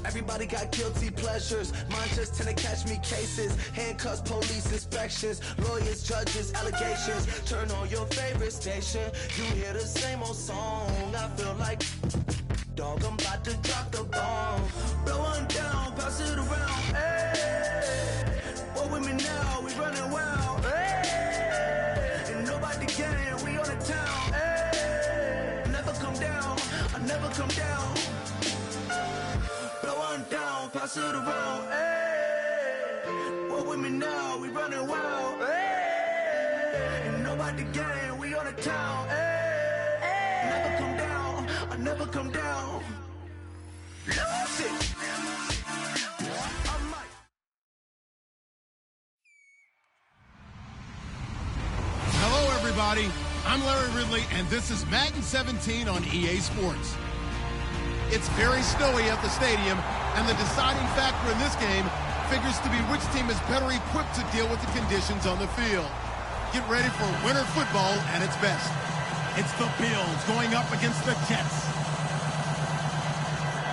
Everybody got guilty pleasures. Mine just tend to catch me cases. Handcuffs, police inspections, lawyers, judges, allegations. Turn on your favorite station. You hear the same old song. I feel like, dog, I'm about to drop the bomb. Blow one down, pass it around. Hey, what with me now? We running wild. Hey, and nobody can. We on the town. Hey, never come down. I never come down. Down, pass it around, hey. What with me now? We running wild, hey. And nobody gang, we on the town, hey. Never come down, I never come down. That's it. Hello, everybody. I'm Larry Ridley, and this is Madden 17 on EA Sports. It's very snowy at the stadium, and the deciding factor in this game figures to be which team is better equipped to deal with the conditions on the field. Get ready for winter football at its best. It's the Bills going up against the Jets.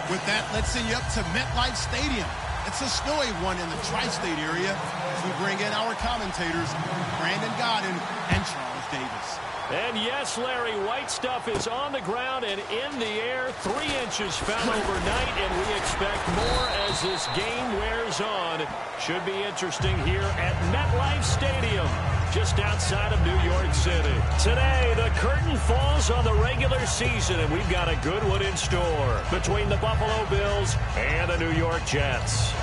With that, let's send you up to MetLife Stadium. It's a snowy one in the tri-state area as we bring in our commentators, Brandon Godden and Charles Davis. And yes, Larry, white stuff is on the ground and in the air. 3 inches fell overnight, and we expect more as this game wears on. Should be interesting here at MetLife Stadium, just outside of New York City. Today, the curtain falls on the regular season, and we've got a good one in store between the Buffalo Bills and the New York Jets.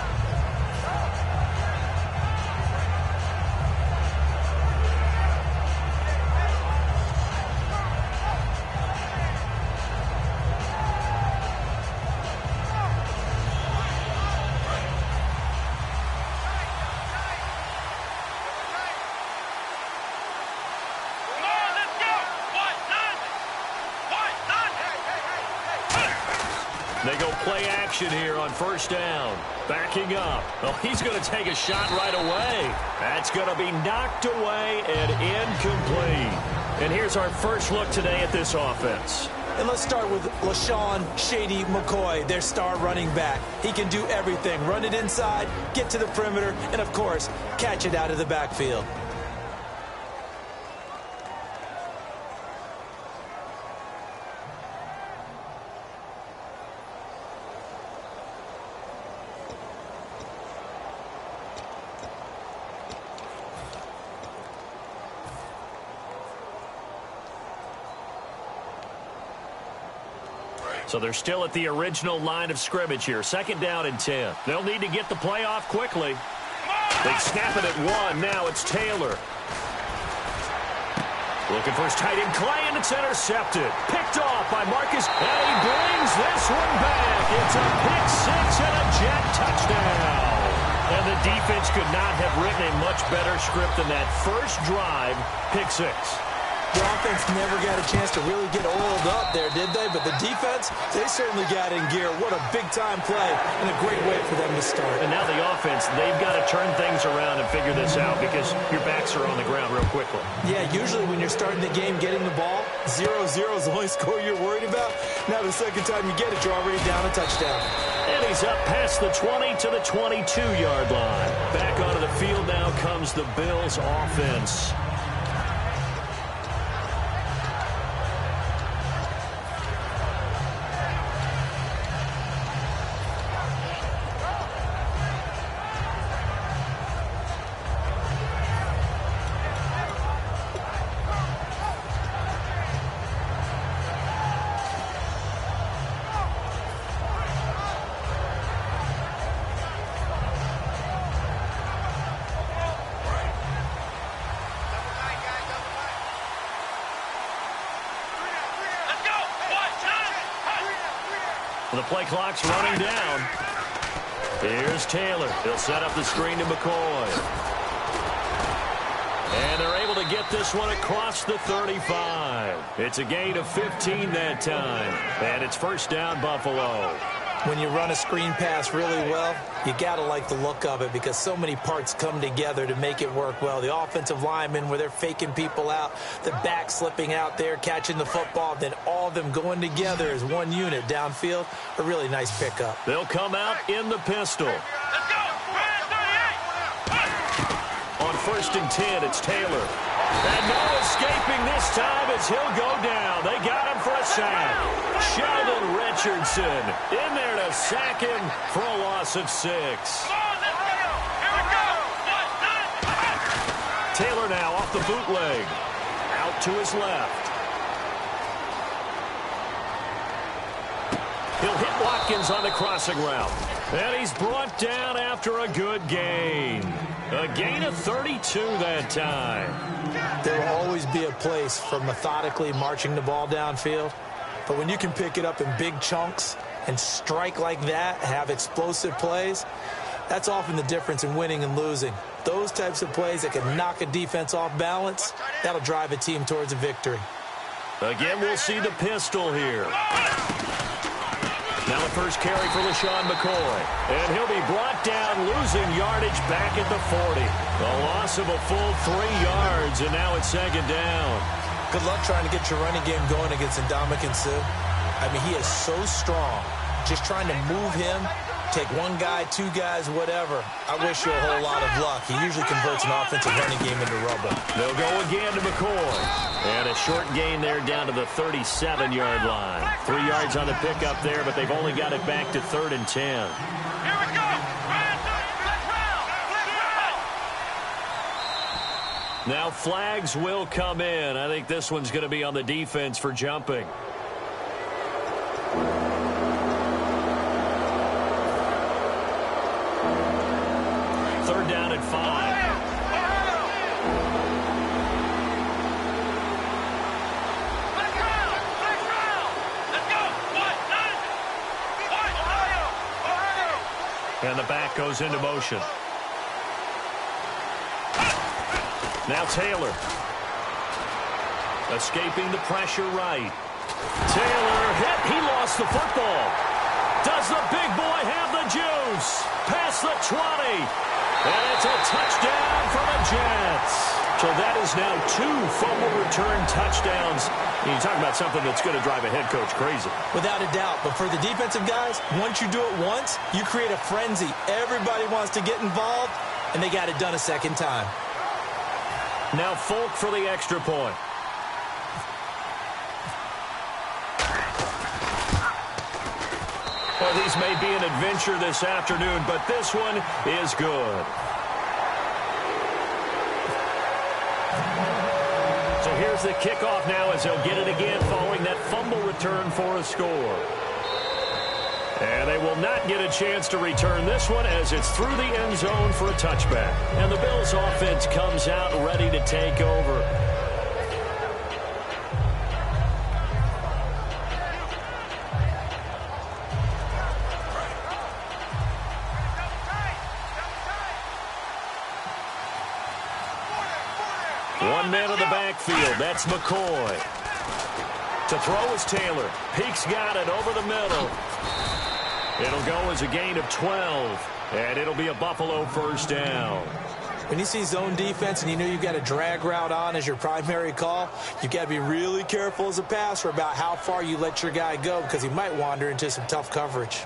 They go play action here on first down. Backing up. Oh, he's going to take a shot right away. That's going to be knocked away and incomplete. And here's our first look today at this offense. And let's start with LaShawn Shady McCoy, their star running back. He can do everything. Run it inside, get to the perimeter, and, of course, catch it out of the backfield. So they're still at the original line of scrimmage here. Second down and 10. They'll need to get the play off quickly. They snap it at 1. Now it's Taylor. Looking for his tight end, Clay, and it's intercepted. Picked off by Marcus, and he brings this one back. It's a pick 6 and a Jet touchdown. And the defense could not have written a much better script than that first drive, pick 6. The offense never got a chance to really get oiled up there, did they? But the defense, they certainly got in gear. What a big-time play and a great way for them to start. And now the offense, they've got to turn things around and figure this out because your backs are on the ground real quickly. Yeah, usually when you're starting the game getting the ball, 0-0 is the only score you're worried about. Now the second time you get it, you're already down a touchdown. And he's up past the 20 to the 22-yard line. Back onto the field now comes the Bills offense. The play clock's running down. Here's Taylor. He'll set up the screen to McCoy. And they're able to get this one across the 35. It's a gain of 15 that time. And it's first down, Buffalo. When you run a screen pass really well, you got to like the look of it because so many parts come together to make it work well. The offensive linemen, where they're faking people out, the back slipping out there, catching the football, then all of them going together as one unit downfield. A really nice pickup. They'll come out in the pistol. On 1st and 10, it's Taylor. And no escaping this time as he'll go down. They got him for a sack. Sheldon Richardson in there to sack him for a loss of 6. Taylor now off the bootleg. Out to his left. He'll hit Watkins on the crossing route. And he's brought down after a good gain. A gain of 32 that time. There will always be a place for methodically marching the ball downfield. But when you can pick it up in big chunks and strike like that, have explosive plays, that's often the difference in winning and losing. Those types of plays that can knock a defense off balance, that'll drive a team towards a victory. Again, we'll see the pistol here. Now the first carry for LaShawn McCoy. And he'll be brought down, losing yardage back at the 40. A loss of a full 3 yards, and now it's 2nd down. Good luck trying to get your running game going against Ndamukong Suh. I mean, he is so strong. Just trying to move him, take one guy, 2 guys, whatever. I wish you a whole lot of luck. He usually converts an offensive running game into rubble. They'll go again to McCoy. And a short gain there down to the 37-yard line. 3 yards on the pickup there, but they've only got it back to 3rd and 10. Here we go. Now flags will come in. I think this one's going to be on the defense for jumping. Third down at 5. And the back goes into motion. Now Taylor. Escaping the pressure right. Taylor hit. He lost the football. Does the big boy have the juice? Past the 20. And it's a touchdown for the Jets. So that is now 2 fumble return touchdowns. You talk about something that's going to drive a head coach crazy. Without a doubt. But for the defensive guys, once you do it once, you create a frenzy. Everybody wants to get involved, and they got it done a second time. Now Folk for the extra point. Well, these may be an adventure this afternoon, but this one is good. So here's the kickoff now as they'll get it again following that fumble return for a score. And they will not get a chance to return this one as it's through the end zone for a touchback. And the Bills offense comes out ready to take over. One man in the backfield. That's McCoy. To throw is Taylor. Peek's got it over the middle. It'll go as a gain of 12, and it'll be a Buffalo first down. When you see zone defense and you know you've got a drag route on as your primary call, you've got to be really careful as a passer about how far you let your guy go because he might wander into some tough coverage.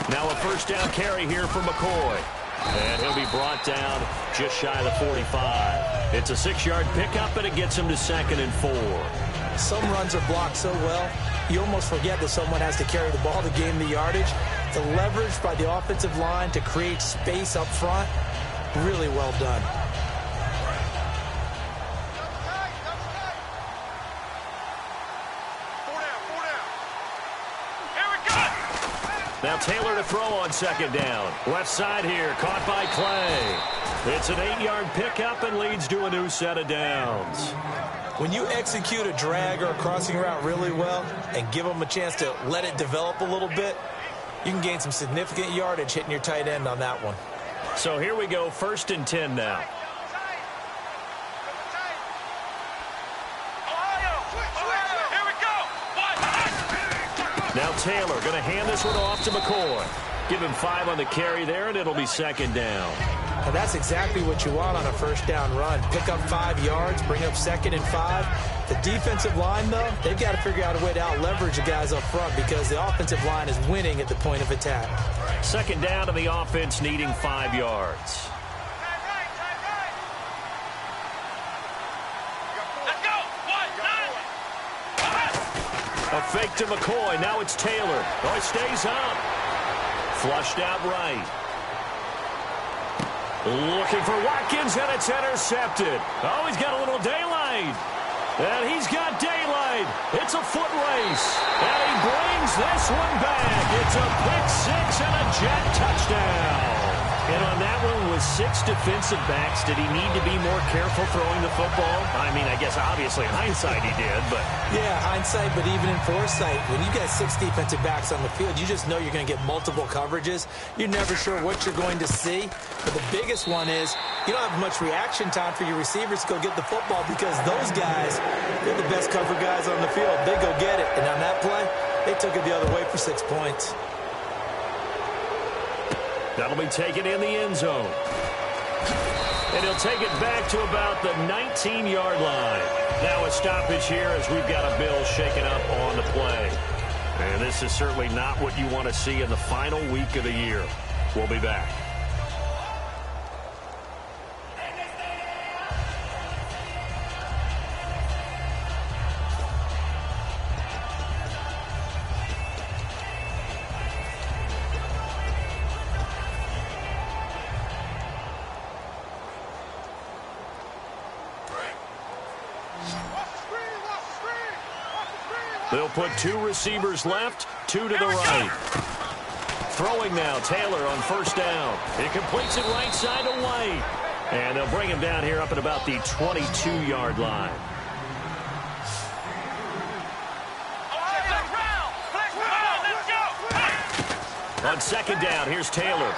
Now a first down carry here for McCoy. And he'll be brought down just shy of the 45. It's a 6-yard pickup, and it gets him to 2nd and 4. Some runs are blocked so well, you almost forget that someone has to carry the ball to gain the yardage. The leverage by the offensive line to create space up front, really well done. Now Taylor to throw on 2nd down. Left side here, caught by Clay. It's an 8-yard pickup and leads to a new set of downs. When you execute a drag or a crossing route really well and give them a chance to let it develop a little bit, you can gain some significant yardage hitting your tight end on that one. So here we go, 1st and 10 now. Now Taylor going to hand this one off to McCoy. Give him 5 on the carry there, and it'll be 2nd down. And that's exactly what you want on a 1st down run. Pick up 5 yards, bring up 2nd and 5. The defensive line, though, they've got to figure out a way to out-leverage the guys up front because the offensive line is winning at the point of attack. 2nd down to the offense, needing 5 yards. A fake to McCoy. Now it's Taylor. Oh, he stays up. Flushed out right. Looking for Watkins, and it's intercepted. Oh, he's got a little daylight. And he's got daylight. It's a foot race. And he brings this one back. It's a pick 6 and a jet touchdown. And on that one, with 6 defensive backs, did he need to be more careful throwing the football? I mean, I guess obviously hindsight he did, but... Yeah, hindsight, but even in foresight, when you got 6 defensive backs on the field, you just know you're going to get multiple coverages. You're never sure what you're going to see. But the biggest one is you don't have much reaction time for your receivers to go get the football because those guys, they're the best cover guys on the field. They go get it. And on that play, they took it the other way for 6 points. That'll be taken in the end zone. And he'll take it back to about the 19-yard line. Now a stoppage here as we've got a Bill shaken up on the play. And this is certainly not what you want to see in the final week of the year. We'll be back. They'll put 2 receivers left, 2 to the right. Throwing now, Taylor on 1st down. He completes it right side to White. And they'll bring him down here up at about the 22-yard line. On 2nd down, here's Taylor.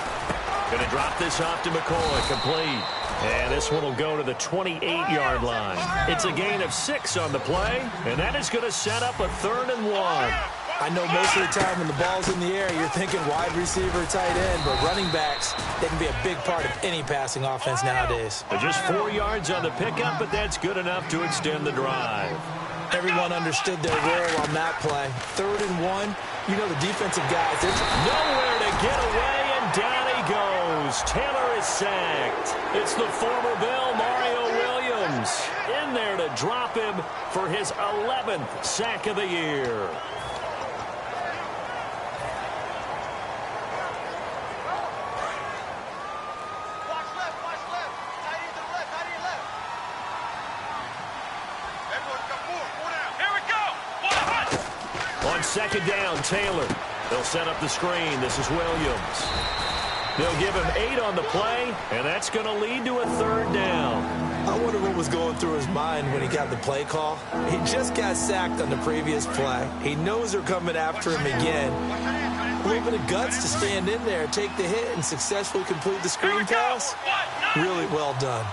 Going to drop this off to McCoy, complete. And this one will go to the 28-yard line. It's a gain of 6 on the play, and that is going to set up a 3rd and 1. I know most of the time when the ball's in the air, you're thinking wide receiver, tight end, but running backs, they can be a big part of any passing offense nowadays. Just 4 yards on the pickup, but that's good enough to extend the drive. Everyone understood their role on that play. 3rd and 1, you know the defensive guys. Nowhere to get away, and down he goes. Taylor is sacked. It's the former Bill, Mario Williams, in there to drop him for his 11th sack of the year. On 2nd down, Taylor. They'll set up the screen. This is Williams. They'll give him 8 on the play, and that's going to lead to a 3rd down. I wonder what was going through his mind when he got the play call. He just got sacked on the previous play. He knows they're coming after him again. A little bit of guts to stand in there, take the hit, and successfully complete the screen pass. Really well done.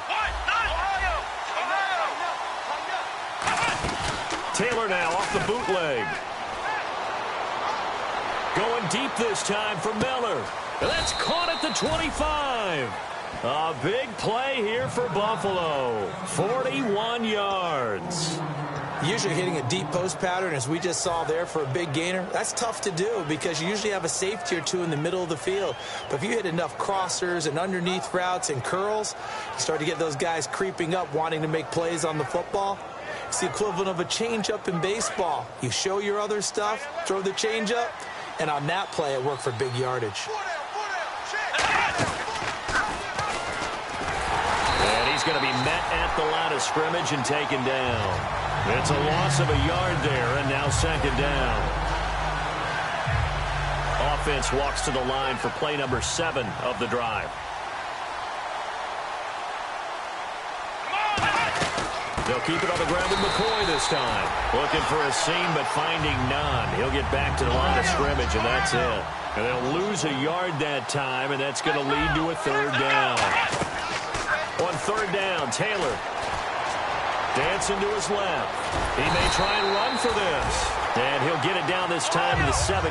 Taylor now off the bootleg. Going deep this time for Miller. And that's caught at the 25. A big play here for Buffalo. 41 yards. Usually hitting a deep post pattern, as we just saw there, for a big gainer, that's tough to do because you usually have a safety or 2 in the middle of the field. But if you hit enough crossers and underneath routes and curls, you start to get those guys creeping up wanting to make plays on the football. It's the equivalent of a changeup in baseball. You show your other stuff, throw the changeup, and on that play, it worked for big yardage. And he's going to be met at the line of scrimmage and taken down. It's a loss of a yard there, and now 2nd down. Offense walks to the line for play number 7 of the drive. They'll keep it on the ground with McCoy this time. Looking for a seam, but finding none. He'll get back to the line of scrimmage, and that's it. And they'll lose a yard that time, and that's going to lead to a third down. On third down, Taylor dancing to his left. He may try and run for this. And he'll get it down this time to the 17.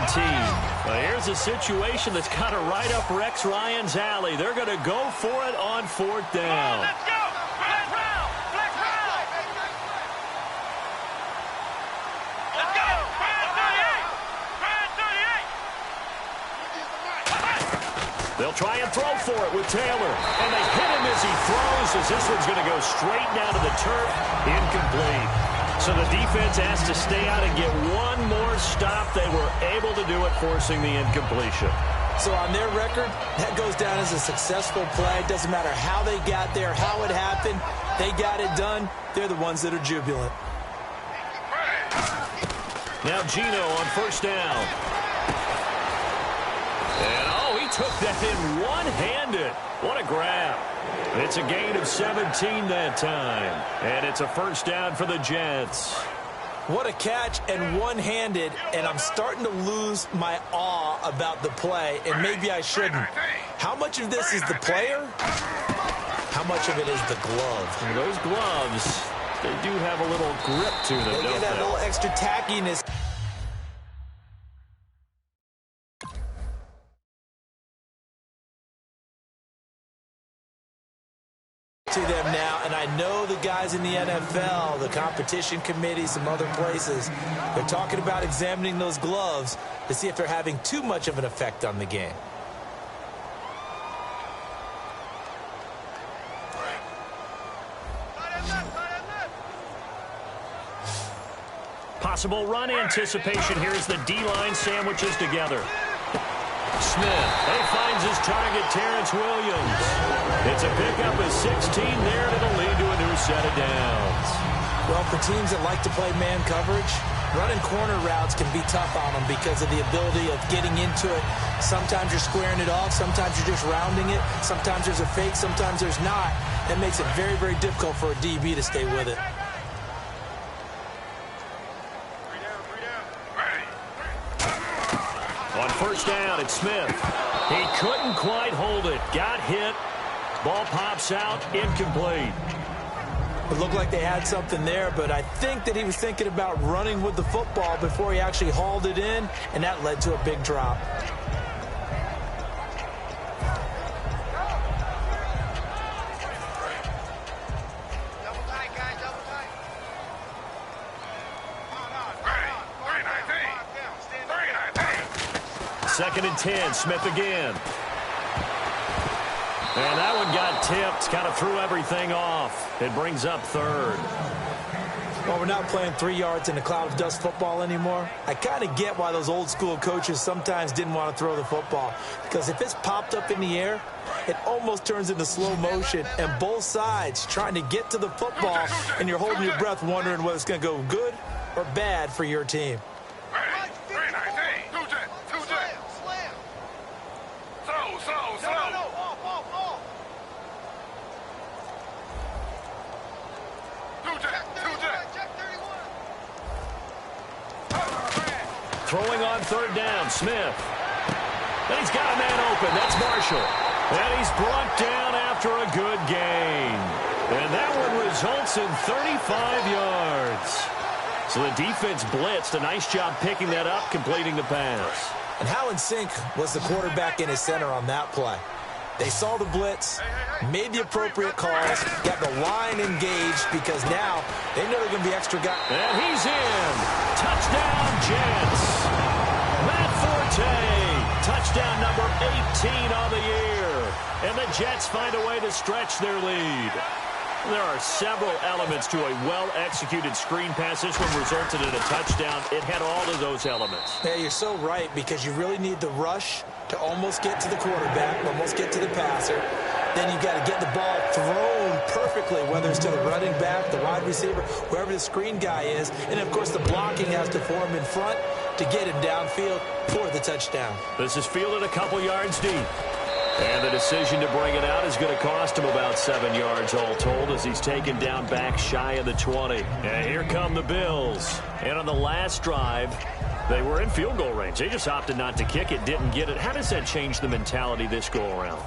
Well, here's a situation that's kind of right up Rex Ryan's alley. They're going to go for it on fourth down. Let's go! Flex round! Flex round! Let's go! Brand 38! They'll try and throw for it with Taylor. And they hit him as he throws, as this one's going to go straight down to the turf. Incomplete. So the defense has to stay out and get one more stop. They were able to do it, forcing the incompletion. So on their record, that goes down as a successful play. Doesn't matter how they got there, how it happened. They got it done. They're the ones that are jubilant. Now Gino on first down. And, oh, he took that in one-handed. What a grab. It's a gain of 17 that time. And it's a first down for the Jets. What a catch and one-handed, and I'm starting to lose my awe about the play, and maybe I shouldn't. How much of this is the player? How much of it is the glove? And those gloves, they do have a little grip to them, They don't get that they? little extra tackiness to them now, and I know the guys in the NFL, the competition committee, some other places, they're talking about examining those gloves to see if they're having too much of an effect on the game. Possible run anticipation here as the D-line sandwiches together. Smith, he finds his target, Terrence Williams. It's a pickup of 16 there, and it'll lead to a new set of downs. Well, for teams that like to play man coverage, running corner routes can be tough on them because of the ability of getting into it. Sometimes you're squaring it off. Sometimes you're just rounding it. Sometimes there's a fake. Sometimes there's not. That makes it very, very difficult for a DB to stay with it. On first down, it's Smith. He couldn't quite hold it. Got hit. Ball pops out. Incomplete. It looked like they had something there, but I think that he was thinking about running with the football before he actually hauled it in, and that led to a big drop. Second and 10, Smith again. And that one got tipped, kind of threw everything off. It brings up third. Well, we're not playing 3 yards in a cloud of dust football anymore. I kind of get why those old school coaches sometimes didn't want to throw the football. Because if it's popped up in the air, it almost turns into slow motion. And both sides trying to get to the football, and you're holding your breath wondering whether it's going to go good or bad for your team. Throwing on third down, Smith. And he's got a man open. That's Marshall. And he's brought down after a good gain. And that one results in 35 yards. So the defense blitzed. A nice job picking that up, completing the pass. And how in sync was the quarterback in his center on that play? They saw the blitz, made the appropriate calls, got the line engaged because now they know they're going to be extra guys. And he's in. Touchdown, Jets. Matt Forte. Touchdown number 18 on the year. And the Jets find a way to stretch their lead. There are several elements to a well-executed screen pass. This one resulted in a touchdown. It had all of those elements. Yeah, you're so right because you really need the rush to almost get to the quarterback, almost get to the passer. Then you got to get the ball thrown perfectly, whether it's to the running back, the wide receiver, wherever the screen guy is. And, of course, the blocking has to form in front to get him downfield for the touchdown. This is fielded a couple yards deep. And the decision to bring it out is going to cost him about 7 yards all told as he's taken down back shy of the 20. And here come the Bills. And on the last drive, they were in field goal range. They just opted not to kick it, didn't get it. How does that change the mentality this go around?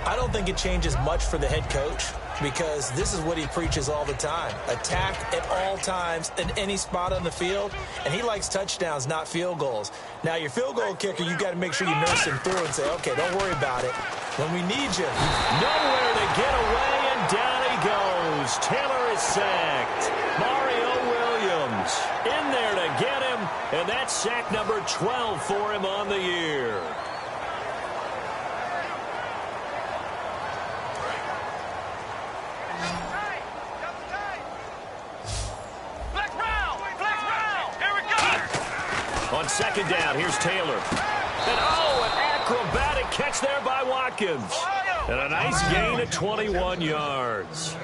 I don't think it changes much for the head coach because this is what he preaches all the time. Attack at all times in any spot on the field, and he likes touchdowns, not field goals. Now, your field goal kicker, you got to make sure you nurse him through and say, okay, don't worry about it. When we need you. Nowhere to get away, and down he goes. Taylor is sacked. Mario Williams in there to get him, and that's sack number 12 for him on the year. On second down, here's Taylor. And an acrobatic catch there by Watkins. And a nice gain of 21 yards.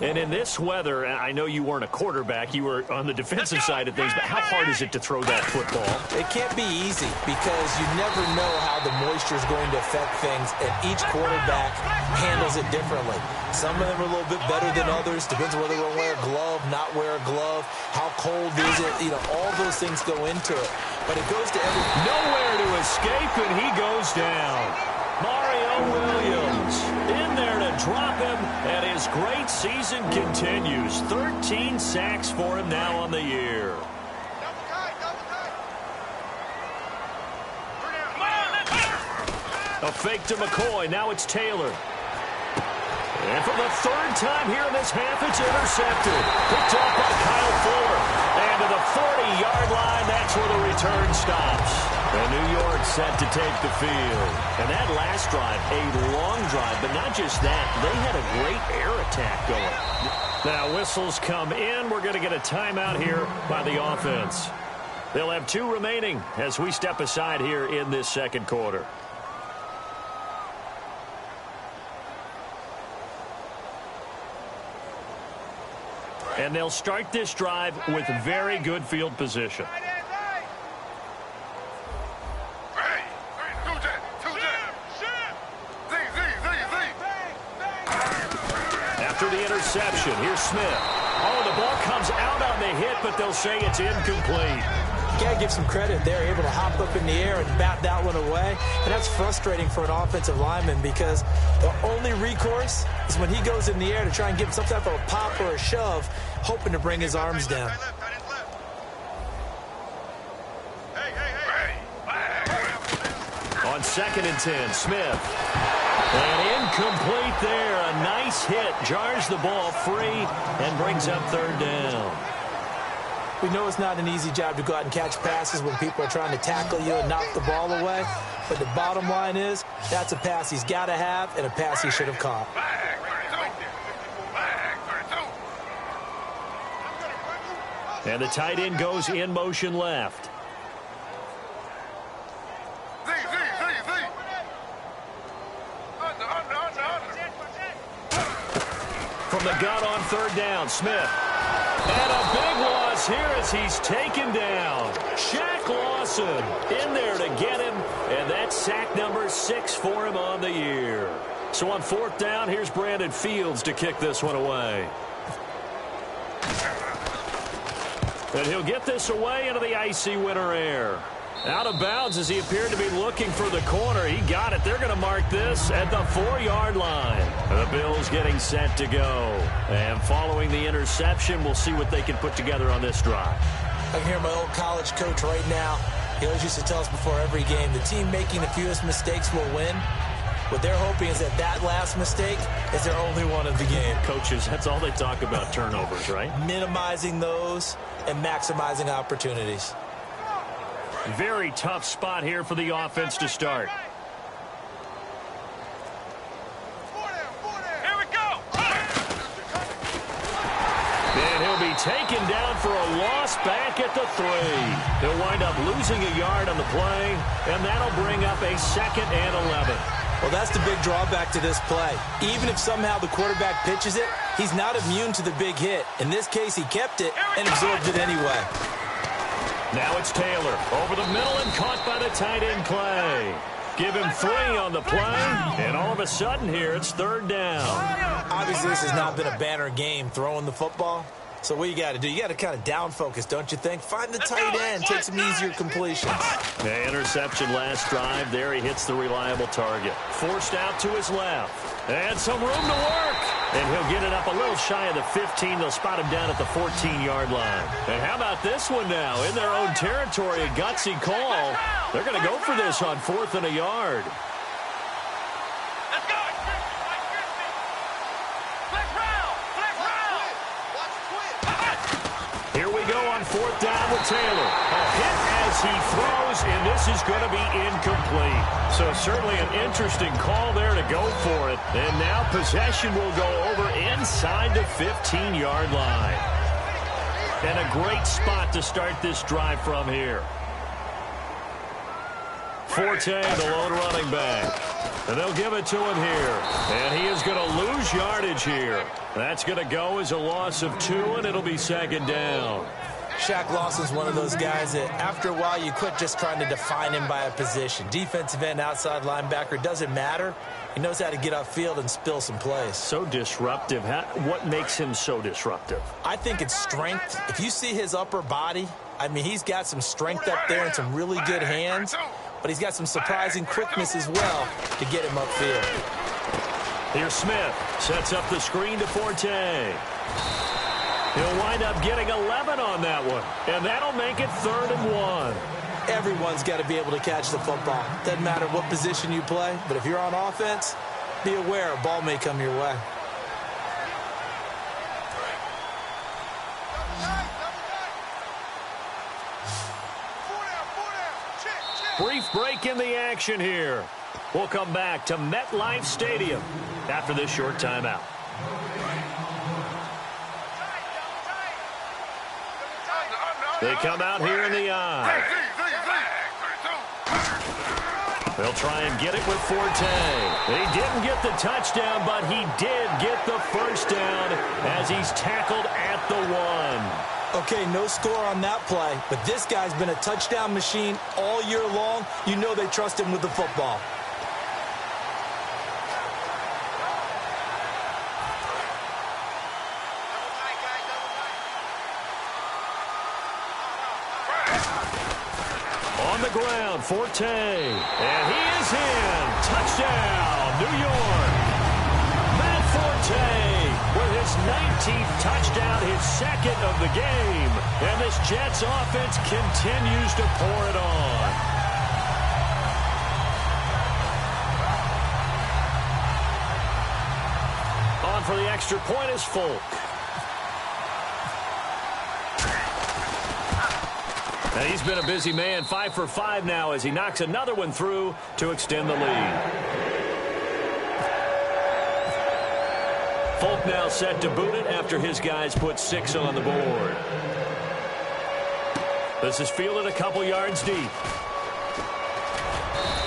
And in this weather, I know you weren't a quarterback. You were on the defensive side of things, but how hard is it to throw that football? It can't be easy because you never know how the moisture is going to affect things, and each quarterback handles it differently. Some of them are a little bit better than others. Depends on whether they're going to wear a glove, not wear a glove. How cold is it? You know, all those things go into it. But it goes to everything. Nowhere to escape, and he goes down. Mario Williams in there to drop him, and his great season continues. 13 sacks for him now on the year. A fake to McCoy. Now it's Taylor. And for the third time here in this half, it's intercepted. Picked off by Kyle Fuller. And to the 40-yard line, that's where the return stops. And New York set to take the field. And that last drive, a long drive, but not just that. They had a great air attack going. Now whistles come in. We're going to get a timeout here by the offense. They'll have 2 remaining as we step aside here in this second quarter. And they'll start this drive with very good field position. After the interception, here's Smith. Oh, the ball comes out on the hit, but they'll say it's incomplete. You got to give some credit. They're able to hop up in the air and bat that one away. And that's frustrating for an offensive lineman because the only recourse is when he goes in the air to try and give some type of a pop or a shove, hoping to bring his arms down. On 2nd and 10, Smith. And incomplete there. A nice hit. Jars the ball free and brings up 3rd down. We know it's not an easy job to go out and catch passes when people are trying to tackle you and knock the ball away. But the bottom line is, that's a pass he's got to have and a pass he should have caught. And the tight end goes in motion left. From the gun on 3rd down, Smith. And a big loss here as he's taken down. Shaq Lawson in there to get him, and that's sack number 6 for him on the year. So on 4th down, here's Brandon Fields to kick this one away. And he'll get this away into the icy winter air. Out of bounds as he appeared to be looking for the corner. He got it. They're going to mark this at the 4-yard line. And the Bills getting set to go. And following the interception, we'll see what they can put together on this drive. I can hear my old college coach right now. He always used to tell us before every game, the team making the fewest mistakes will win. What they're hoping is that last mistake is their only one of the game. Coaches, that's all they talk about, turnovers, right? Minimizing those and maximizing opportunities. Very tough spot here for the offense to start. Here we go. And he'll be taken down for a loss back at the 3. He'll wind up losing a yard on the play, and that'll bring up a 2nd and 11. Well, that's the big drawback to this play. Even if somehow the quarterback pitches it, he's not immune to the big hit. In this case, he kept it and absorbed it anyway. Now it's Taylor over the middle and caught by the tight end Clay. Give him 3 on the play, and all of a sudden here, it's 3rd down. Obviously, this has not been a banner game throwing the football. So what you got to do, you got to kind of down focus, don't you think? Find the tight end, take some easier completions. The interception last drive. There he hits the reliable target. Forced out to his left. And some room to work. And he'll get it up a little shy of the 15. They'll spot him down at the 14-yard line. And how about this one now? In their own territory, a gutsy call. They're going to go for this on 4th and a yard. Let's go. Flex round. Flex round. Here we go on 4th down with Taylor. A hit as he throws, and this is going to be incomplete. So certainly an interesting call there to go for it. And now possession will go over inside the 15-yard line. And a great spot to start this drive from here. Forte, the lone running back. And they'll give it to him here. And he is going to lose yardage here. That's going to go as a loss of 2, and it'll be 2nd down. Shaq Lawson's one of those guys that after a while you quit just trying to define him by a position. Defensive end, outside linebacker, doesn't matter. He knows how to get upfield and spill some plays. So disruptive. What makes him so disruptive? I think it's strength. If you see his upper body, I mean, he's got some strength up there and some really good hands, but he's got some surprising quickness as well to get him upfield. Here's Smith. Sets up the screen to Forte. He'll wind up getting 11 on that one, and that'll make it 3rd and 1. Everyone's got to be able to catch the football. Doesn't matter what position you play, but if you're on offense, be aware a ball may come your way. Brief break in the action here. We'll come back to MetLife Stadium after this short timeout. They come out here in the eye. They'll try and get it with Forte. He didn't get the touchdown, but he did get the first down as he's tackled at the 1. Okay, no score on that play, but this guy's been a touchdown machine all year long. You know they trust him with the football. On the ground, Forte, and he is in. Touchdown, New York. Matt Forte with his 19th touchdown, his 2nd of the game. And this Jets offense continues to pour it on. On for the extra point is Folk. And he's been a busy man, 5 for 5 now as he knocks another one through to extend the lead. Folk now set to boot it after his guys put 6 on the board. This is fielded a couple yards deep.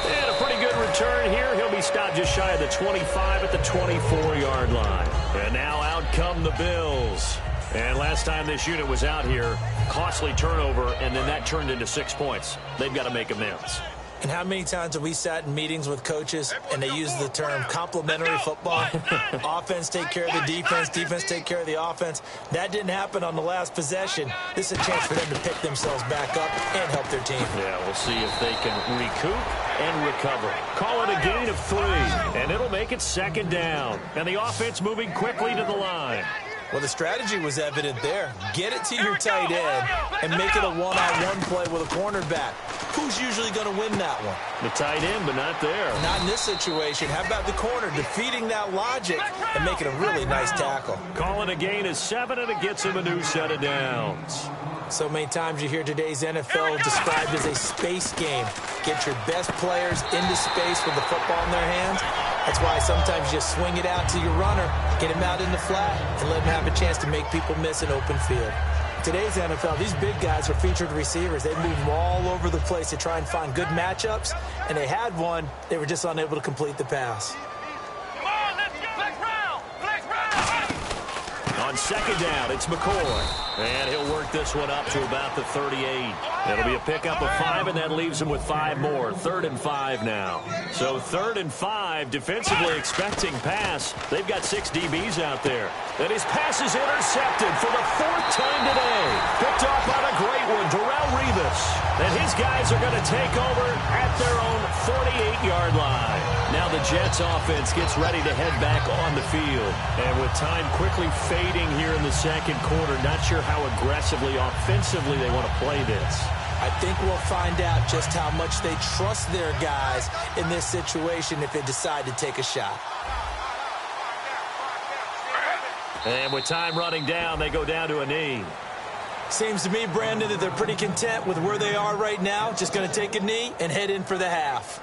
And a pretty good return here. He'll be stopped just shy of the 25 at the 24-yard line. And now out come the Bills. And last time this unit was out here, costly turnover, and then that turned into 6 points. They've got to make amends. And how many times have we sat in meetings with coaches and they use the term complementary football? Offense take care of the defense, defense take care of the offense. That didn't happen on the last possession. This is a chance for them to pick themselves back up and help their team. Yeah, we'll see if they can recoup and recover. Call it a gain of 3, and it'll make it 2nd down. And the offense moving quickly to the line. Well, the strategy was evident there. Get it to your tight end and make it a one-on-one play with a cornerback. Who's usually going to win that one? The tight end, but not there. Not in this situation. How about the corner defeating that logic and making a really nice tackle? Call it a gain of 7, and it gets him a new set of downs. So many times you hear today's NFL described as a space game. Get your best players into space with the football in their hands. That's why sometimes you just swing it out to your runner, get him out in the flat, and let him have a chance to make people miss an open field. Today's NFL, these big guys are featured receivers. They move them all over the place to try and find good matchups, and they had one. They were just unable to complete the pass. Come on, let's go. Flex round. Flex round. On On second down, it's McCoy. And he'll work this one up to about the 38. It'll be a pickup of 5, and that leaves him with 5 more. 3rd and 5 now. So 3rd and 5, defensively expecting pass. They've got 6 DBs out there. And his pass is intercepted for the 4th time today. Picked off on a great one, Darrelle Revis. And his guys are going to take over at their own 48-yard line. Now the Jets offense gets ready to head back on the field. And with time quickly fading here in the second quarter, not sure how aggressively, offensively they want to play this. I think we'll find out just how much they trust their guys in this situation if they decide to take a shot. And with time running down, they go down to a knee. Seems to me, Brandon, that they're pretty content with where they are right now. Just going to take a knee and head in for the half.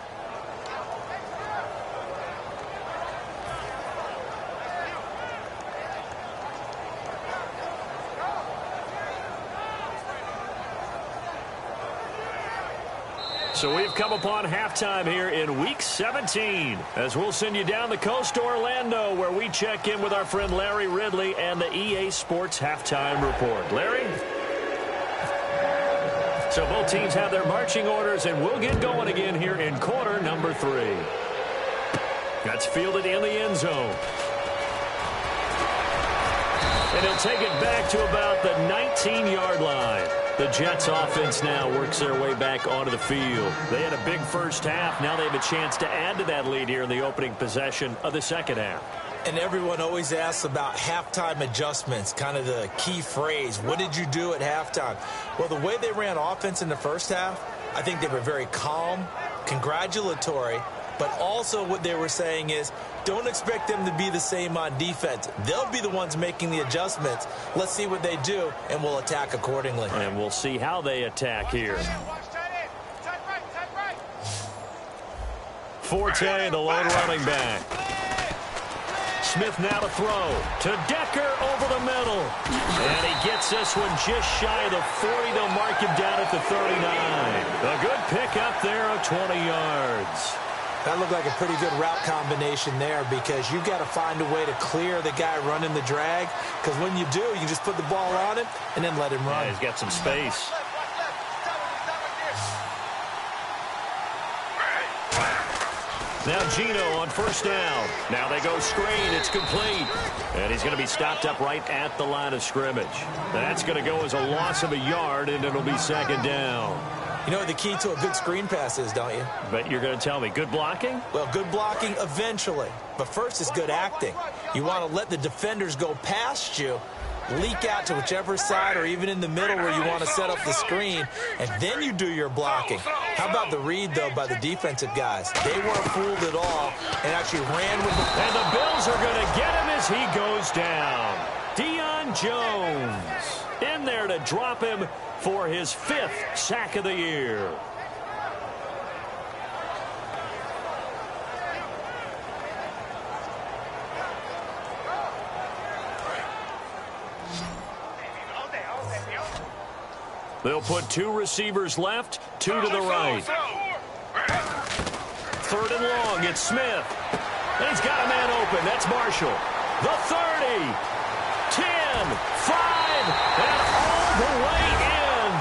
So we've come upon halftime here in Week 17 as we'll send you down the coast to Orlando where we check in with our friend Larry Ridley and the EA Sports Halftime Report. Larry? So both teams have their marching orders, and we'll get going again here in quarter number 3. That's fielded in the end zone. And he'll take it back to about the 19-yard line. The Jets offense now works their way back onto the field. They had a big first half. Now they have a chance to add to that lead here in the opening possession of the second half. And everyone always asks about halftime adjustments, kind of the key phrase. What did you do at halftime? Well, the way they ran offense in the first half, I think they were very calm, congratulatory, but also what they were saying is don't expect them to be the same on defense. They'll be the ones making the adjustments. Let's see what they do, and we'll attack accordingly. And we'll see how they attack here. Forte, the lone running back. Smith now to throw to Decker over the middle. And he gets this one just shy of the 40. They'll mark him down at the 39. A good pickup there of 20 yards. That looked like a pretty good route combination there because you've got to find a way to clear the guy running the drag. Because when you do, you just put the ball on him and then let him run. Yeah, he's got some space. Now Gino on first down. Now they go screen. It's complete. And he's going to be stopped up right at the line of scrimmage. That's going to go as a loss of a yard, and it'll be second down. You know what the key to a good screen pass is, don't you? But you're going to tell me, good blocking? Well, good blocking eventually. But first is good acting. You want to let the defenders go past you, leak out to whichever side or even in the middle where you want to set up the screen, and then you do your blocking. How about the read, though, by the defensive guys? They weren't fooled at all and actually ran with the... And the Bills are going to get him as he goes down. Deion Jones in there to drop him for his 5th sack of the year. They'll put 2 receivers left, 2 to the right. 3rd and long, it's Smith. And he's got a man open. That's Marshall. The 30, 10, 5, and all the way in.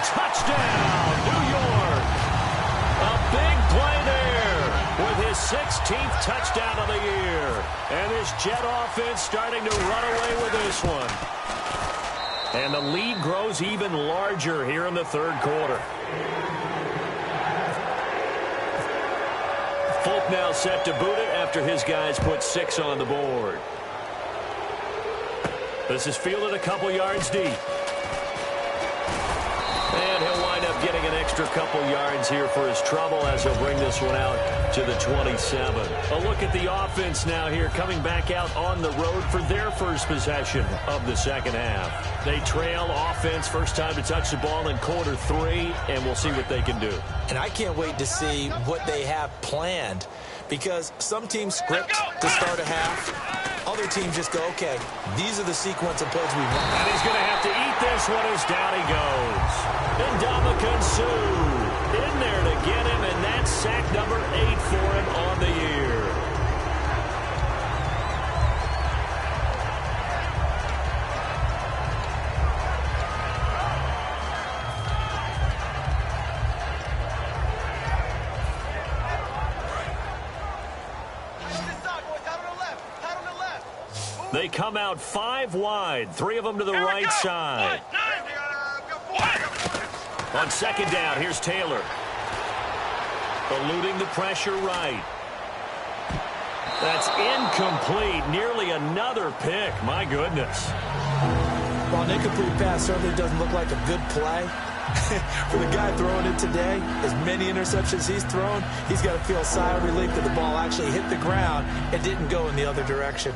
Touchdown, New York. A big play there with his 16th touchdown of the year. And this Jet offense starting to run away with this one. And the lead grows even larger here in the third quarter. Folk now set to boot it after his guys put 6 on the board. This is fielded a couple yards deep. And he'll wind up getting an extra couple yards here for his trouble as he'll bring this one out to the 27. A look at the offense now here coming back out on the road for their first possession of the second half. They trail offense first time to touch the ball in quarter 3, and we'll see what they can do. And I can't wait to see what they have planned because some teams script to start a half. Other teams just go, okay, these are the sequence of plays we want. And he's going to have to eat this one as down he goes. And Ndamukong Suh in there to get him, and that's sack number 8 for him on the year. They come out 5 wide, 3 of them to the right side. On second down, here's Taylor. Eluding the pressure right. That's incomplete. Nearly another pick. My goodness. Well, an incomplete pass certainly doesn't look like a good play. For the guy throwing it today, as many interceptions he's thrown, he's got to feel a sigh of relief that the ball actually hit the ground and didn't go in the other direction.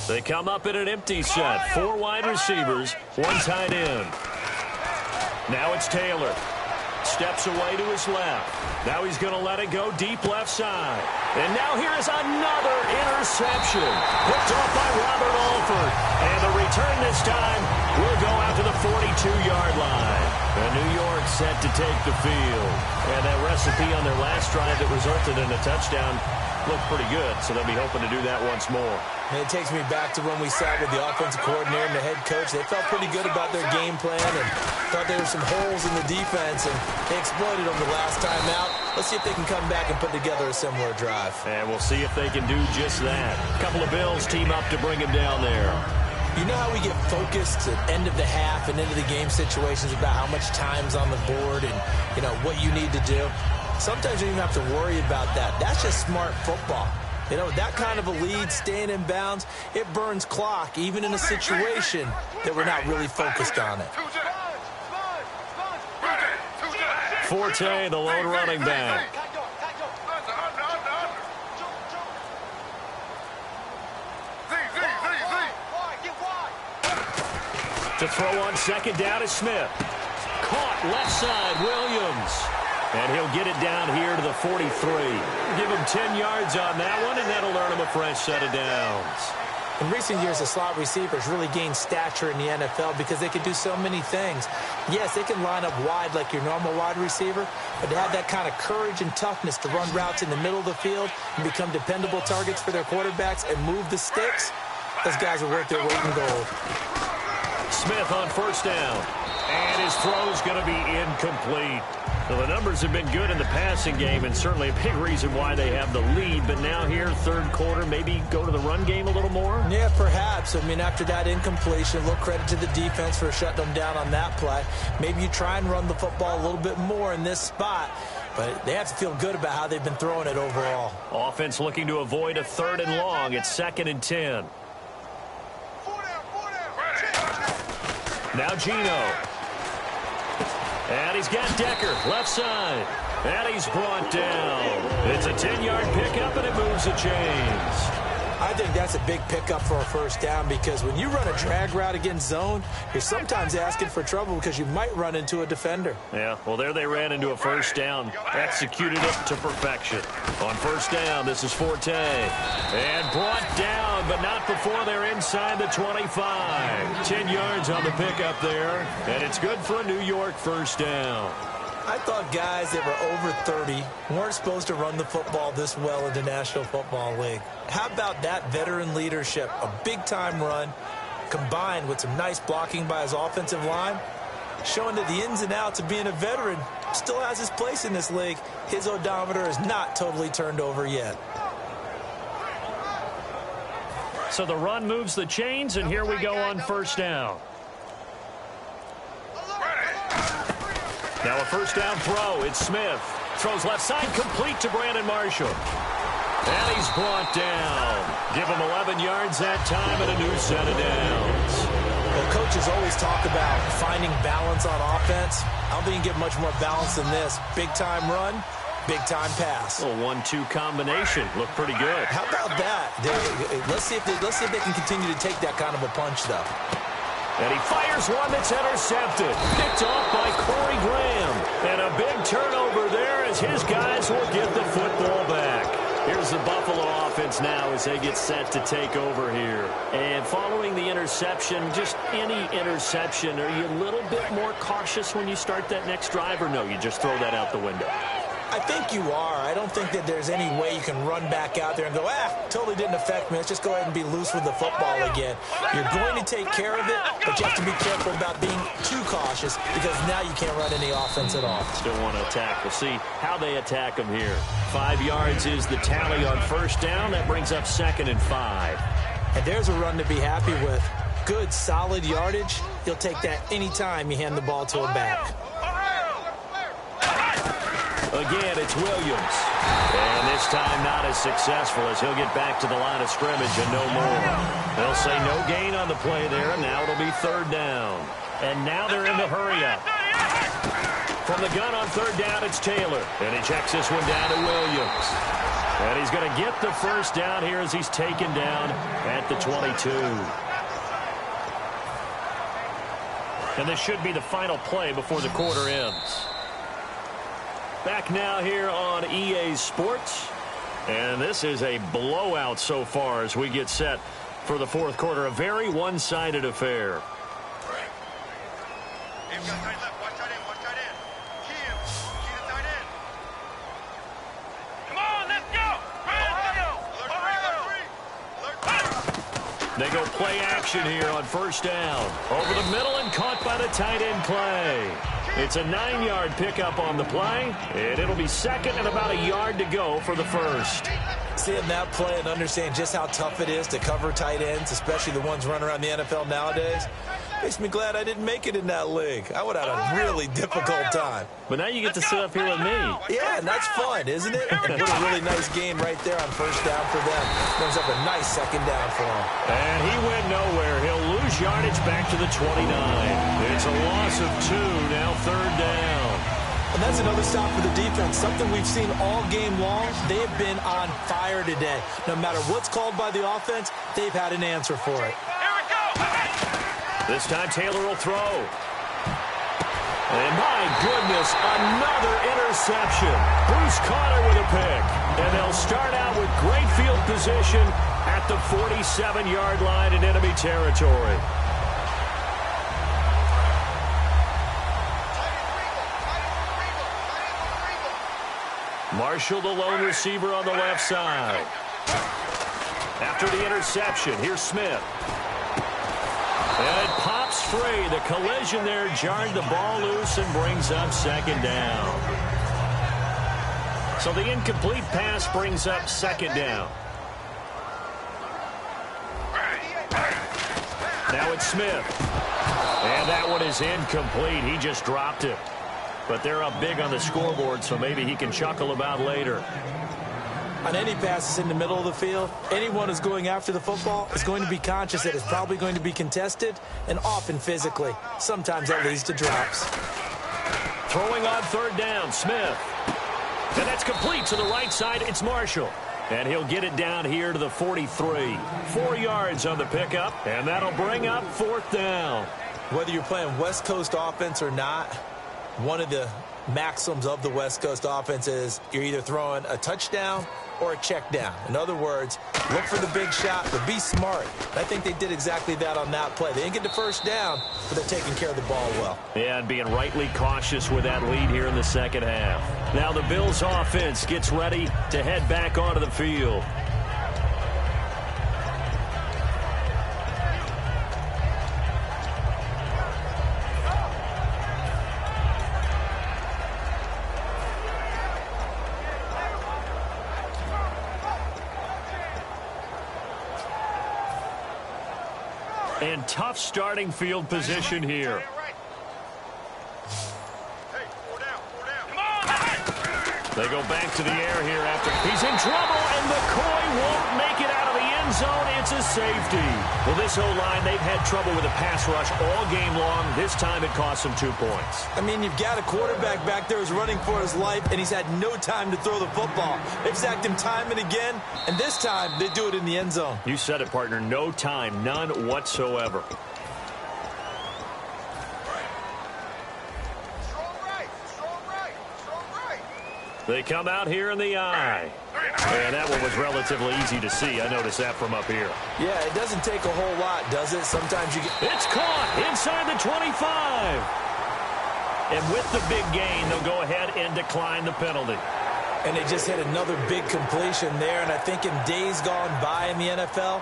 They come up in an empty set. 4 wide receivers, 1 tight end. Now it's Taylor. Steps away to his left. Now he's going to let it go deep left side. And now here is another interception. Picked off by Robert Alford. And the return this time will go out to the 42-yard line. And New York set to take the field. And that recipe on their last drive that resulted in a touchdown looked pretty good, so they'll be hoping to do that once more. And it takes me back to when we sat with the offensive coordinator and the head coach. They felt pretty good about their game plan and thought there were some holes in the defense, and they exploited them the last time out. Let's see if they can come back and put together a similar drive. And we'll see if they can do just that. A couple of Bills team up to bring him down there. You know how we get focused at end of the half and into the game situations about how much time's on the board and, you know, what you need to do? Sometimes you don't even have to worry about that. That's just smart football. You know, that kind of a lead, staying in bounds, it burns clock, even in a situation that we're not really focused on it. Forte, the lone running back. To throw on second down is Smith. Caught left side, Williams. And he'll get it down here to the 43. Give him 10 yards on that one, and that'll earn him a fresh set of downs. In recent years, the slot receivers really gained stature in the NFL because they can do so many things. Yes, they can line up wide like your normal wide receiver, but they have that kind of courage and toughness to run routes in the middle of the field and become dependable targets for their quarterbacks and move the sticks. Those guys are worth their weight in gold. Smith on first down. And his throw's going to be incomplete. Well, the numbers have been good in the passing game, and certainly a big reason why they have the lead. But now here, third quarter, maybe go to the run game a little more? Yeah, perhaps. I mean, after that incompletion, a little credit to the defense for shutting them down on that play. Maybe you try and run the football a little bit more in this spot. But they have to feel good about how they've been throwing it overall. Offense looking to avoid a 3rd and long. It's 2nd and 10. Now Gino. And he's got Decker, left side. And he's brought down. It's a 10-yard pickup, and it moves the chains. I think that's a big pickup for a first down because when you run a drag route against zone, you're sometimes asking for trouble because you might run into a defender. Yeah, well, there they ran into a first down. Executed it to perfection. On first down, this is Forte. And brought down, but not before they're inside the 25. 10 yards on the pickup there, and it's good for a New York first down. I thought guys that were over 30 weren't supposed to run the football this well in the National Football League. How about that veteran leadership? A big-time run combined with some nice blocking by his offensive line, showing that the ins and outs of being a veteran still has his place in this league. His odometer is not totally turned over yet. So the run moves the chains, and here we go on first down. Now a first down throw. It's Smith. Throws left side, complete to Brandon Marshall. And he's brought down. Give him 11 yards that time and a new set of downs. Well, coaches always talk about finding balance on offense. I don't think you can get much more balance than this. Big-time run, big-time pass. A 1-2 combination. Looked pretty good. How about that? Let's see if they can continue to take that kind of a punch, though. And he fires one that's intercepted. Picked off by Corey Graham. And a big turnover there as his guys will get the football back. Here's the Buffalo offense now as they get set to take over here. And following the interception, just any interception, are you a little bit more cautious when you start that next drive, or no, you just throw that out the window? I think you are. I don't think that there's any way you can run back out there and go, totally didn't affect me. Let's just go ahead and be loose with the football again. You're going to take care of it, but you have to be careful about being too cautious because now you can't run any offense at all. Still want to attack. We'll see how they attack them here. 5 yards is the tally on first down. That brings up 2nd and 5. And there's a run to be happy with. Good, solid yardage. You'll take that anytime you hand the ball to a back. Again, it's Williams. And this time not as successful as he'll get back to the line of scrimmage and no more. They'll say no gain on the play there, and now it'll be 3rd down. And now they're in the hurry-up. From the gun on 3rd down, it's Taylor. And he checks this one down to Williams. And he's going to get the first down here as he's taken down at the 22. And this should be the final play before the quarter ends. Back now here on EA Sports. And this is a blowout so far as we get set for the 4th quarter. A very one-sided affair. They go play action here on 1st down. Over the middle and caught by the tight end play. It's a 9-yard pickup on the play, and it'll be 2nd and about a yard to go for the 1st. Seeing that play and understand just how tough it is to cover tight ends, especially the ones running around the NFL nowadays, makes me glad I didn't make it in that league. I would have had a really difficult time. But now you get to sit up here with me. Yeah, and that's fun, isn't it? And put a really nice game right there on 1st down for them. Brings up a nice 2nd down for him. And he went nowhere. He'll lose yardage back to the 29. It's a loss of 2, now 3rd down. And that's another stop for the defense, something we've seen all game long. They have been on fire today. No matter what's called by the offense, they've had an answer for it. Here we go! This time Taylor will throw. And my goodness, another interception. Bruce Conner with a pick. And they'll start out with great field position at the 47-yard line in enemy territory. Marshall, the lone receiver on the left side. After the interception, here's Smith. And it pops free. The collision there jarred the ball loose and brings up 2nd down. So the incomplete pass brings up 2nd down. Now it's Smith. And that one is incomplete. He just dropped it. But they're up big on the scoreboard, so maybe he can chuckle about later. On any passes in the middle of the field, anyone who's going after the football is going to be conscious that it's probably going to be contested, and often physically. Sometimes that leads to drops. Throwing on 3rd down, Smith. And that's complete to the right side. It's Marshall. And he'll get it down here to the 43. 4 yards on the pickup, and that'll bring up 4th down. Whether you're playing West Coast offense or not, one of the maxims of the West Coast offense is you're either throwing a touchdown or a check down. In other words, look for the big shot, but be smart. And I think they did exactly that on that play. They didn't get the 1st down, but they're taking care of the ball well. Yeah, and being rightly cautious with that lead here in the 2nd half. Now the Bills offense gets ready to head back onto the field. And tough starting field position here. They go back to the air here after. He's in trouble, and McCoy won't make it out of the end zone. It's a safety. Well, this O-line, they've had trouble with a pass rush all game long. This time it cost them 2 points. I mean, you've got a quarterback back there who's running for his life, and he's had no time to throw the football. They've sacked him time and again, and this time they do it in the end zone. You said it, partner. No time, none whatsoever. They come out here in the eye. And that one was relatively easy to see. I noticed that from up here. Yeah, it doesn't take a whole lot, does it? Sometimes you get... It's caught inside the 25. And with the big gain, they'll go ahead and decline the penalty. and they just hit another big completion there. And I think in days gone by in the NFL,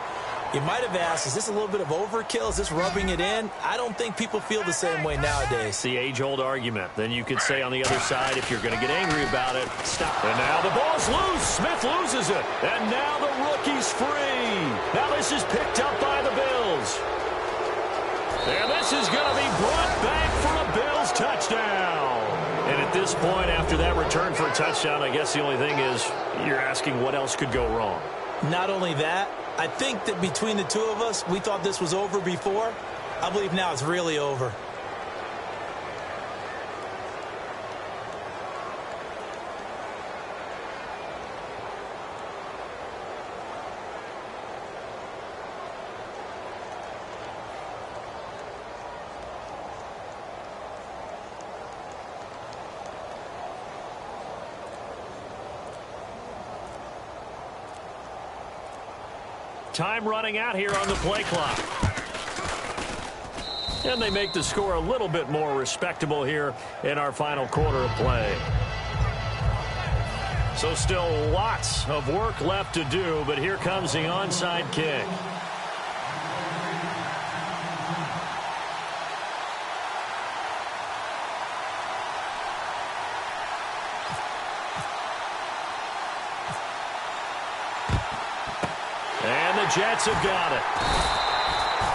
you might have asked, is this a little bit of overkill? Is this rubbing it in? I don't think people feel the same way nowadays. The age-old argument. Then you could say on the other side, if you're going to get angry about it, stop. And now the ball's loose. Smith loses it. And now the rookie's free. Now this is picked up by the Bills. And this is going to be brought back for a Bills touchdown. And at this point, after that return for a touchdown, I guess the only thing is you're asking what else could go wrong. Not only that, I think that between the two of us, we thought this was over before. I believe now it's really over. Time running out here on the play clock. And they make the score a little bit more respectable here in our final quarter of play. So still lots of work left to do, but here comes the onside kick. And the Jets have got it.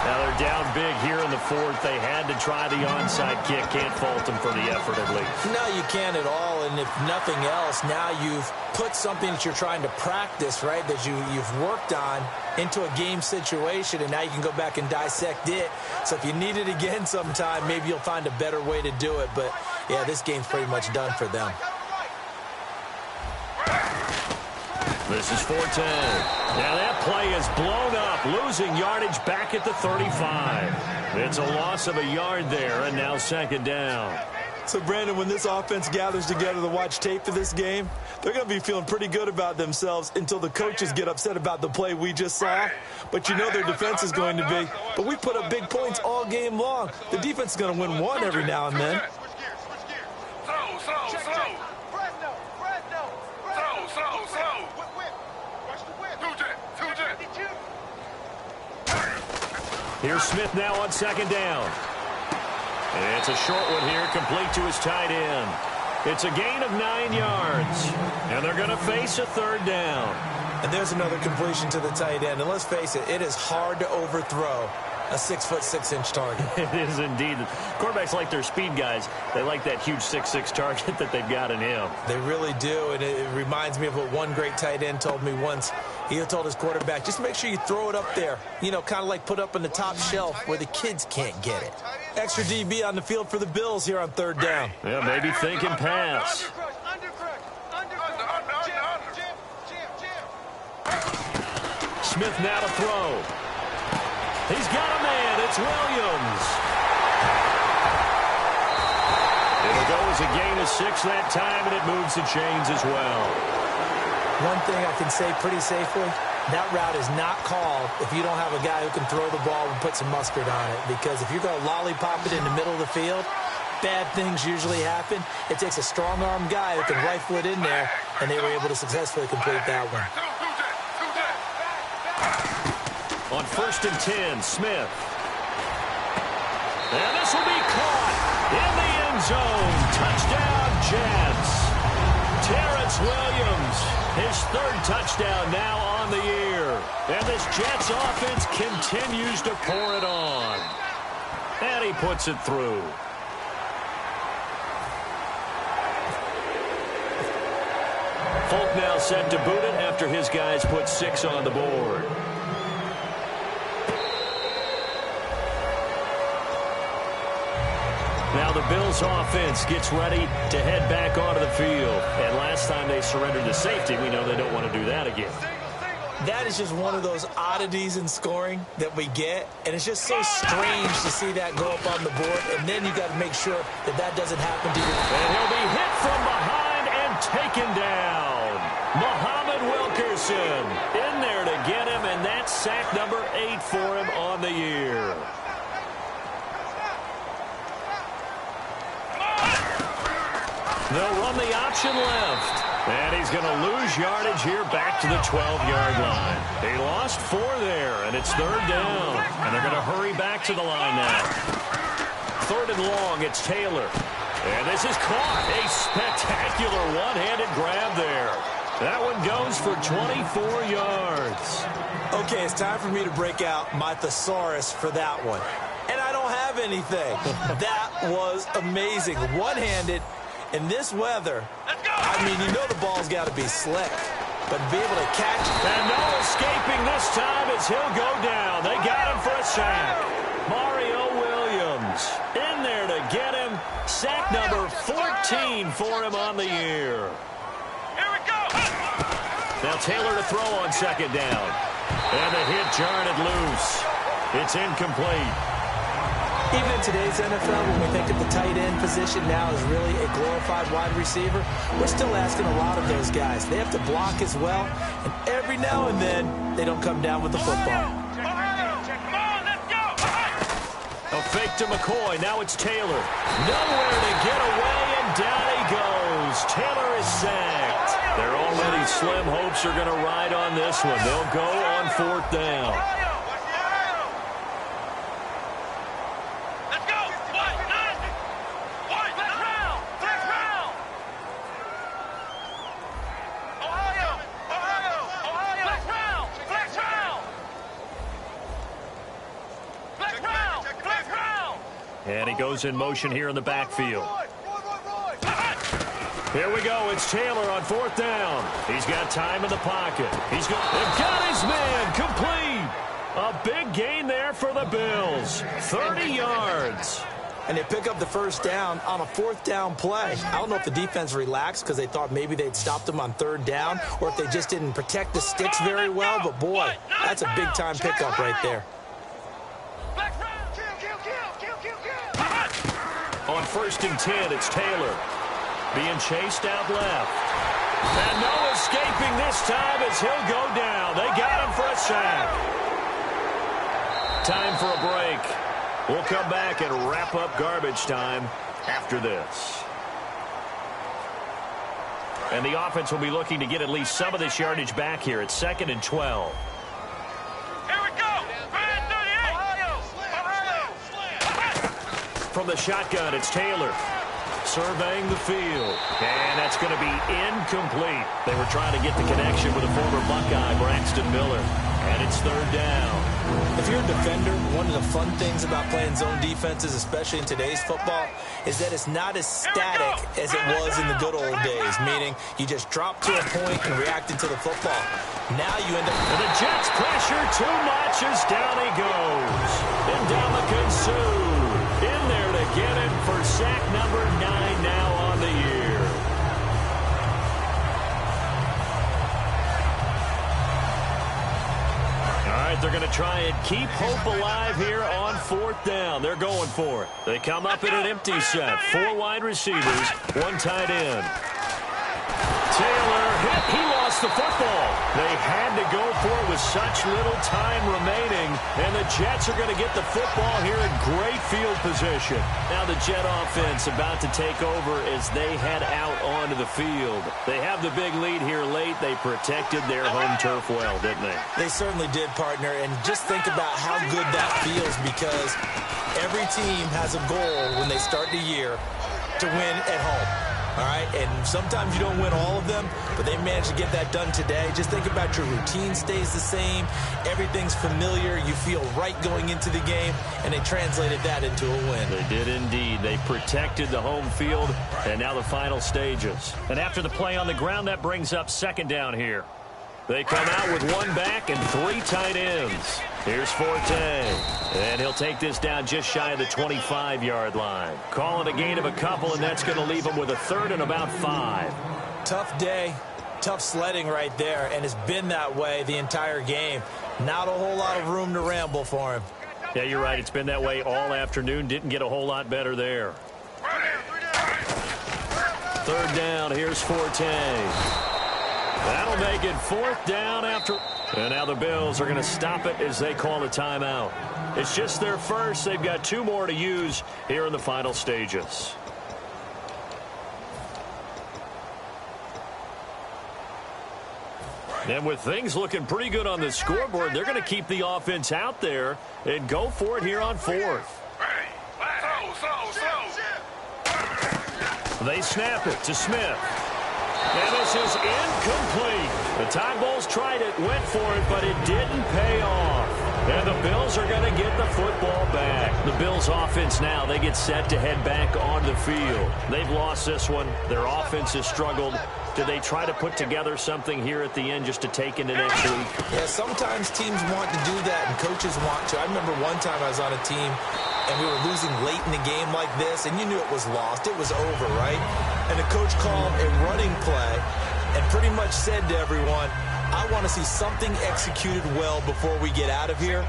Now they're down big here in the fourth. They had to try the onside kick. Can't fault them for the effort at least. No, you can't at all. And if nothing else, now you've put something that you're trying to practice, right, that you've worked on into a game situation, and now you can go back and dissect it. So if you need it again sometime, maybe you'll find a better way to do it. But, yeah, this game's pretty much done for them. This is 4-10. Now that play is blown up, losing yardage back at the 35. It's a loss of a yard there, and now second down. So, Brandon, when this offense gathers together to watch tape for this game, they're going to be feeling pretty good about themselves until the coaches get upset about the play we just saw. But you know their defense is going to be. But we put up big points all game long. The defense is going to win one every now and then. Here's Smith now on second down. And it's a short one here, complete to his tight end. It's a gain of 9 yards. And they're going to face a third down. And there's another completion to the tight end. And let's face it, it is hard to overthrow a 6'6" target. It is indeed. Quarterbacks like their speed guys. They like that huge 6'6" target that they've got in him. They really do, and it reminds me of what one great tight end told me once. He told his quarterback, just make sure you throw it up there. You know, kind of like put up on the top shelf where the kids can't get it. Extra DB on the field for the Bills here on third down. Yeah, maybe thinking pass. Smith now to throw. He's got a man. It's Williams. It'll go as a gain of 6 that time, and it moves the chains as well. One thing I can say pretty safely, that route is not called if you don't have a guy who can throw the ball and put some mustard on it. Because if you're going to lollipop it in the middle of the field, bad things usually happen. It takes a strong-arm guy who can rifle it in there, and they were able to successfully complete that one. On 1st and 10, Smith. And this will be caught in the end zone. Touchdown, Jets. Terrence Williams, his 3rd touchdown now on the year. And this Jets offense continues to pour it on. And he puts it through. Folk now set to boot it after his guys put 6 on the board. Now the Bills offense gets ready to head back onto the field. And last time they surrendered to safety, we know they don't want to do that again. That is just one of those oddities in scoring that we get. And it's just so strange to see that go up on the board. And then you got to make sure that that doesn't happen to you. And he'll be hit from behind and taken down. Muhammad Wilkerson in there to get him. And that's sack number 8 for him on the year. They'll run the option left. And he's going to lose yardage here back to the 12-yard line. He lost 4 there, and it's 3rd down. And they're going to hurry back to the line now. 3rd and long, it's Taylor. And this is caught. A spectacular one-handed grab there. That one goes for 24 yards. Okay, it's time for me to break out my thesaurus for that one. And I don't have anything. That was amazing. One-handed in this weather. I mean, you know the ball's got to be slick. But to be able to catch it. And no escaping this time as he'll go down. They got him for a sack. Mario Williams in there to get him. Sack number 14 for him on the year. Here we go. Now Taylor to throw on 2nd down. And the hit jarred it loose. It's incomplete. Even in today's NFL, when we think of the tight end position now as really a glorified wide receiver, we're still asking a lot of those guys. They have to block as well, and every now and then, they don't come down with the football. Come on, let's go. A fake to McCoy. Now it's Taylor. Nowhere to get away, and down he goes. Taylor is sacked. Their already slim hopes are going to ride on this one. They'll go on 4th down. And he goes in motion here in the backfield. Here we go. It's Taylor on 4th down. He's got time in the pocket. They've got his man complete. A big gain there for the Bills. 30 yards. And they pick up the 1st down on a 4th down play. I don't know if the defense relaxed because they thought maybe they'd stopped them on 3rd down or if they just didn't protect the sticks very well. But, boy, that's a big-time pickup right there. On 1st and 10, it's Taylor. Being chased out left. And no escaping this time as he'll go down. They got him for a sack. Time for a break. We'll come back and wrap up garbage time after this. And the offense will be looking to get at least some of this yardage back here. It's 2nd and 12. From the shotgun, it's Taylor. Surveying the field. And that's going to be incomplete. They were trying to get the connection with a former Buckeye, Braxton Miller. And it's 3rd down. If you're a defender, one of the fun things about playing zone defenses, especially in today's football, is that it's not as static as it was in the good old days, meaning you just drop to a point and react into the football. Now you end up... And the Jets pressure too much as down he goes. And down the Kinsu. In there to get him for sack number 9 now on the year. All right, they're going to try and keep hope alive here on 4th down. They're going for it. They come up in an empty set. 4 wide receivers, 1 tight end. Taylor hit. He lost the football. They had to go for it with such little time remaining. And the Jets are going to get the football here in great field position. Now the Jet offense about to take over as they head out onto the field. They have the big lead here late. They protected their home turf well, didn't they? They certainly did, partner. And just think about how good that feels because every team has a goal when they start the year to win at home. All right, and sometimes you don't win all of them, but they managed to get that done today. Just think about your routine stays the same. Everything's familiar. You feel right going into the game, and they translated that into a win. They did indeed. They protected the home field, and now the final stages. And after the play on the ground, that brings up 2nd down here. They come out with 1 back and 3 tight ends. Here's Forte, and he'll take this down just shy of the 25-yard line. Call it a gain of a couple, and that's going to leave him with a 3rd and about 5. Tough day, tough sledding right there, and it's been that way the entire game. Not a whole lot of room to ramble for him. Yeah, you're right. It's been that way all afternoon. Didn't get a whole lot better there. 3rd down. Here's Forte. That'll make it 4th down after. And now the Bills are going to stop it as they call a timeout. It's just their first. They've got 2 more to use here in the final stages. And with things looking pretty good on the scoreboard, they're going to keep the offense out there and go for it here on fourth. They snap it to Smith. And this is incomplete. The Tide Bulls tried it, went for it, but it didn't pay off. And the Bills are going to get the football back. The Bills offense now, they get set to head back on the field. They've lost this one. Their offense has struggled. Do they try to put together something here at the end just to take into next week? Yeah, sometimes teams want to do that and coaches want to. I remember one time I was on a team and we were losing late in the game like this, and you knew it was lost. It was over, right? And the coach called a running play and pretty much said to everyone, I want to see something executed well before we get out of here.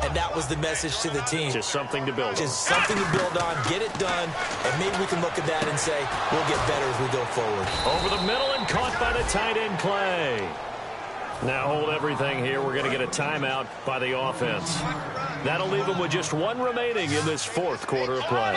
And that was the message to the team. Just something to build on. Just something to build on, get it done, and maybe we can look at that and say, we'll get better as we go forward. Over the middle and caught by the tight end Clay. Now hold everything here. We're going to get a timeout by the offense. That'll leave them with just one remaining in this fourth quarter of play.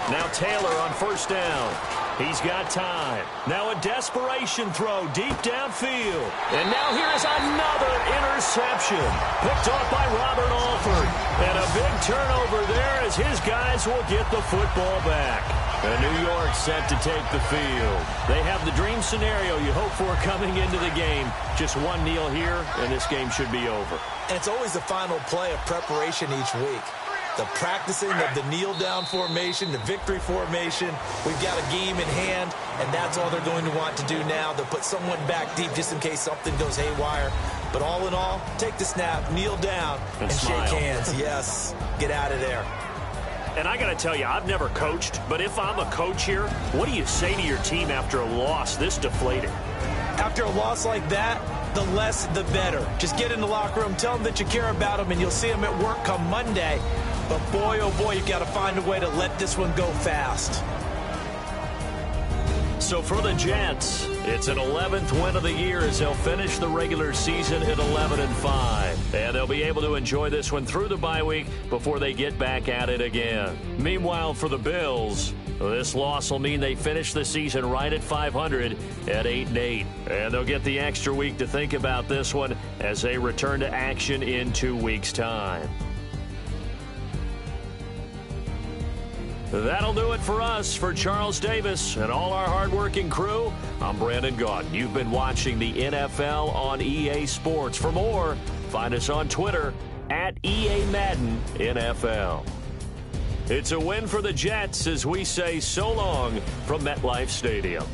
Now Taylor on first down. He's got time. Now a desperation throw deep downfield. And now here is another interception. Picked off by Robert Alford. And a big turnover there as his guys will get the football back. And New York set to take the field. They have the dream scenario you hope for coming into the game. Just one kneel here, and this game should be over. And it's always the final play of preparation each week. The practicing of the kneel-down formation, the victory formation. We've got a game in hand, and that's all they're going to want to do now. They'll put someone back deep just in case something goes haywire. But all in all, take the snap, kneel down, and shake hands. Yes, get out of there. And I got to tell you, I've never coached, but if I'm a coach here, what do you say to your team after a loss this deflated? After a loss like that, the less the better. Just get in the locker room, tell them that you care about them, and you'll see them at work come Monday. But boy, oh boy, you've got to find a way to let this one go fast. So for the Jets, it's an 11th win of the year as they'll finish the regular season at 11-5. And they'll be able to enjoy this one through the bye week before they get back at it again. Meanwhile, for the Bills, this loss will mean they finish the season right at 500 at 8-8. And they'll get the extra week to think about this one as they return to action in 2 weeks' time. That'll do it for us. For Charles Davis and all our hardworking crew, I'm Brandon Gaudin. You've been watching the NFL on EA Sports. For more, find us on Twitter at EA Madden NFL. It's a win for the Jets as we say so long from MetLife Stadium.